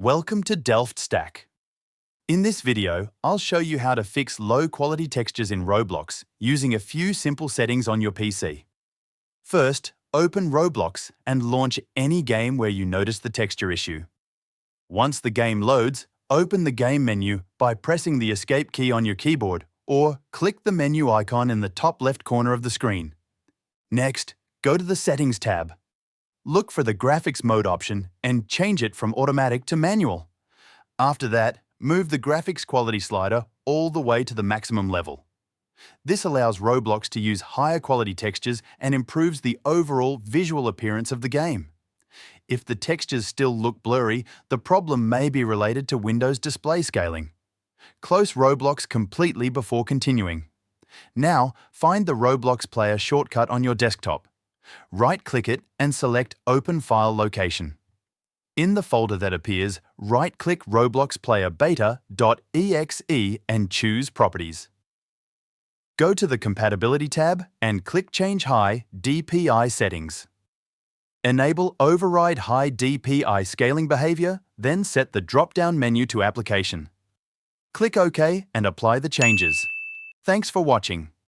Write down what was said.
Welcome to DelftStack. In this video, I'll show you how to fix low-quality textures in Roblox using a few simple settings on your PC. First, open Roblox and launch any game where you notice the texture issue. Once the game loads, open the game menu by pressing the Escape key on your keyboard or click the menu icon in the top left corner of the screen. Next, go to the Settings tab. Look for the Graphics Mode option and change it from automatic to manual. After that, move the graphics quality slider all the way to the maximum level. This allows Roblox to use higher quality textures and improves the overall visual appearance of the game. If the textures still look blurry, the problem may be related to Windows display scaling. Close Roblox completely before continuing. Now, find the Roblox Player shortcut on your desktop. Right-click it and select Open File Location. In the folder that appears, right-click RobloxPlayerBeta.exe and choose Properties. Go to the Compatibility tab and click Change High DPI Settings. Enable Override High DPI Scaling Behavior, then set the drop-down menu to Application. Click OK and apply the changes. Thanks for watching.